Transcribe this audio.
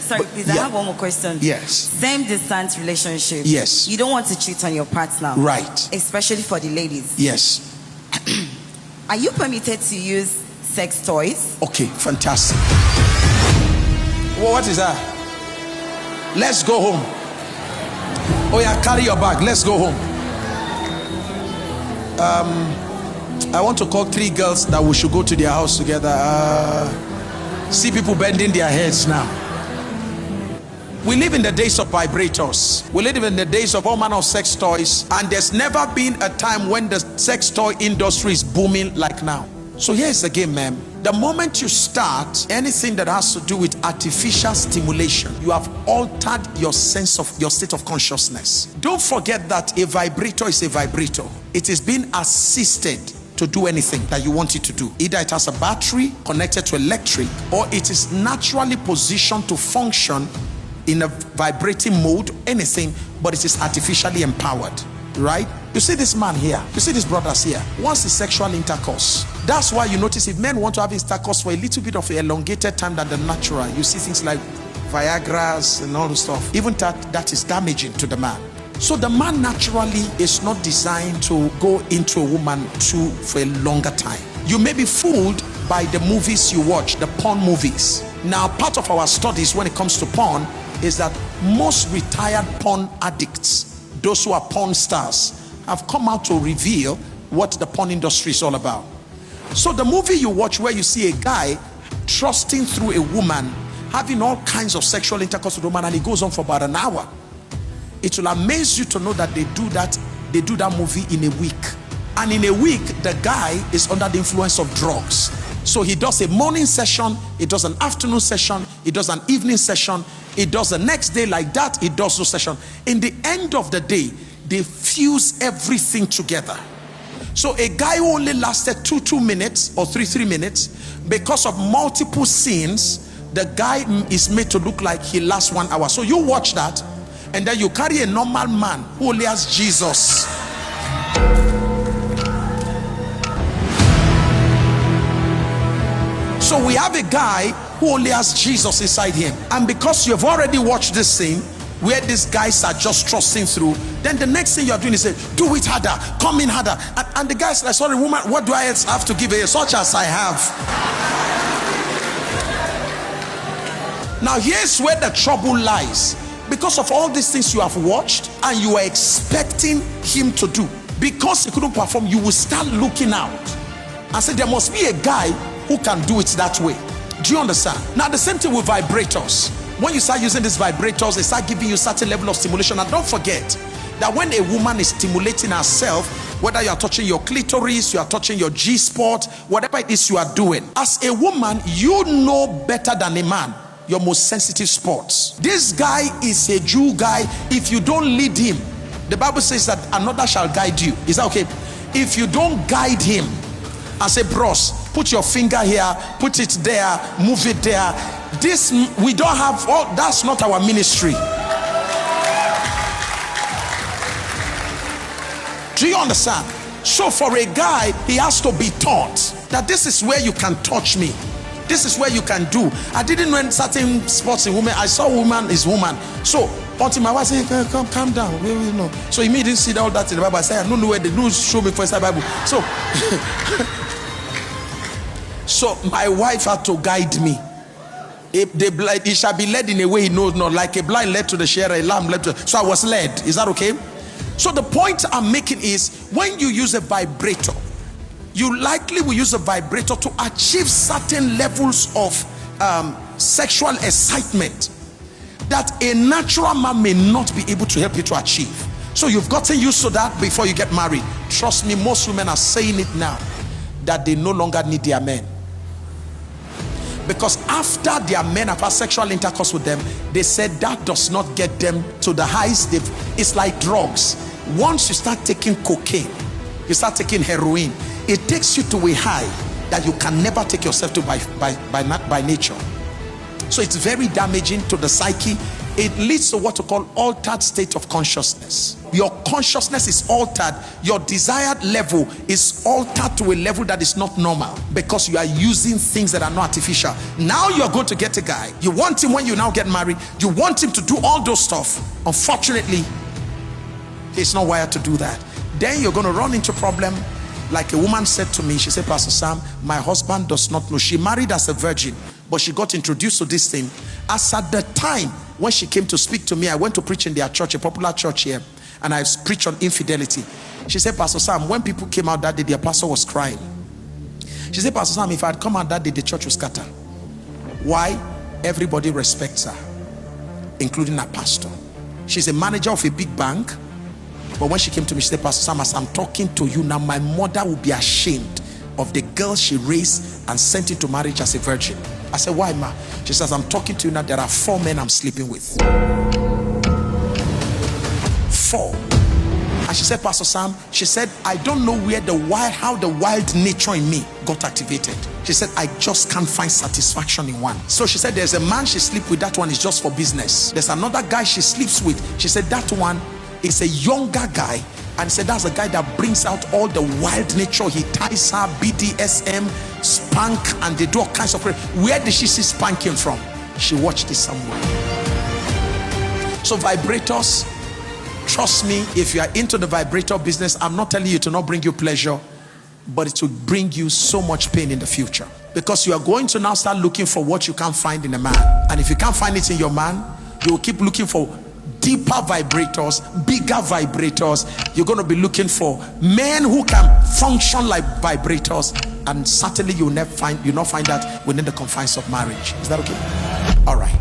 Sorry, please, I have one more question. Yes. Same distance relationship. Yes. You don't want to cheat on your partner. Right. Especially for the ladies. Yes. Are you permitted to use sex toys? Okay, fantastic. Well, what is that? Let's go home. Oh yeah, carry your bag. Let's go home. I want to call 3 girls that we should go to their house together. See people bending their heads now. We live in the days of vibrators. We live in the days of all manner of sex toys, and there's never been a time when the sex toy industry is booming like now. So here's the game, ma'am. The moment you start anything that has to do with artificial stimulation, you have altered your sense of your state of consciousness. Don't forget that a vibrator is a vibrator. It is being assisted to do anything that you want it to do. Either it has a battery connected to electric, or it is naturally positioned to function in a vibrating mode, anything, but it is artificially empowered, right? You see this man here, you see these brothers here, once the sexual intercourse. That's why you notice if men want to have intercourse for a little bit of an elongated time than the natural, you see things like Viagra's and all the stuff. Even that is damaging to the man. So the man naturally is not designed to go into a woman for a longer time. You may be fooled by the movies you watch, the porn movies. Now, part of our studies when it comes to porn is that most retired porn addicts, those who are porn stars, have come out to reveal what the porn industry is all about. So the movie you watch where you see a guy trusting through a woman, having all kinds of sexual intercourse with a woman, and it goes on for about an hour. It will amaze you to know that they do that movie in a week. And in a week, the guy is under the influence of drugs. So he does a morning session, he does an afternoon session, he does an evening session, he does the next day like that, he does no session. In the end of the day, they fuse everything together. So a guy who only lasted 2 minutes or 3 minutes, because of multiple scenes, the guy is made to look like he lasts 1 hour. So you watch that, and then you carry a normal man who only has Jesus. So we have a guy who only has Jesus inside him. And because you've already watched this scene where these guys are just trusting through, then the next thing you're doing is say, do it harder, come in harder. And the guy's like, sorry woman, what do I have to give you? Such as I have. Now here's where the trouble lies. Because of all these things you have watched and you are expecting him to do, because he couldn't perform, you will start looking out and say there must be a guy who can do it that way. Do you understand? Now the same thing with vibrators. When you start using these vibrators, they start giving you a certain level of stimulation. And don't forget that when a woman is stimulating herself, whether you are touching your clitoris, you are touching your G-spot, whatever it is you are doing, as a woman, you know better than a man your most sensitive spots. This guy is a Jew guy. If you don't lead him, the Bible says that another shall guide you. Is that okay? If you don't guide him and say, bros, put your finger here, put it there, move it there. This, we don't have, all. That's not our ministry. Do you understand? So for a guy, he has to be taught that this is where you can touch me. This is where you can do. I didn't know in certain spots in women. I saw woman is woman. So until my wife said, come, calm down. We know. So he didn't see all that in the Bible. I said, I don't know where the news show me for the Bible. So, so my wife had to guide me. He shall be led in a way he knows not. Like a blind led to the shearer, a lamb led to. So I was led. Is that okay? So the point I'm making is, when you use a vibrator, you likely will use a vibrator to achieve certain levels of sexual excitement that a natural man may not be able to help you to achieve. So you've gotten used to that before you get married. Trust me, most women are saying it now, that they no longer need their men. Because after their men have had sexual intercourse with them, they said that does not get them to the heights. It's like drugs. Once you start taking cocaine, you start taking heroin, it takes you to a high that you can never take yourself to by nature. So it's very damaging to the psyche. it leads to what we call altered state of consciousness. Your consciousness is altered. Your desired level is altered to a level that is not normal because you are using things that are not artificial. Now you are going to get a guy. You want him when you now get married. You want him to do all those stuff. Unfortunately, he's not wired to do that. Then you're going to run into problem. Like a woman said to me, she said, Pastor Sam, my husband does not know. She married as a virgin, but she got introduced to this thing. As at the time when she came to speak to me, I went to preach in their church, a popular church here, and I preached on infidelity. She said, Pastor Sam, when people came out that day, their pastor was crying. She said, Pastor Sam, if I had come out that day, the church would scatter. Why? Everybody respects her, including her pastor. She's a manager of a big bank. But when she came to me, she said, Pastor Sam, as I'm talking to you now, my mother will be ashamed of the girl she raised and sent into marriage as a virgin. I said, why, ma? She says, I'm talking to you now, there are 4 men I'm sleeping with. 4. And she said, Pastor Sam, she said, I don't know where how the wild nature in me got activated. She said, I just can't find satisfaction in one. So she said, there's a man she sleeps with, that one is just for business. There's another guy she sleeps with. She said, that one is a younger guy, and said that's a guy that brings out all the wild nature. He ties her, BDSM, spank, and they do all kinds of. Where did she see spanking from? She watched it somewhere. So vibrators, trust me, if you are into the vibrator business, I'm not telling you to not bring you pleasure, but it will bring you so much pain in the future, because you are going to now start looking for what you can't find in a man. And if you can't find it in your man, you will keep looking for deeper vibrators, bigger vibrators. You're going to be looking for men who can function like vibrators, and certainly you'll not find that within the confines of marriage. Is that okay? All right.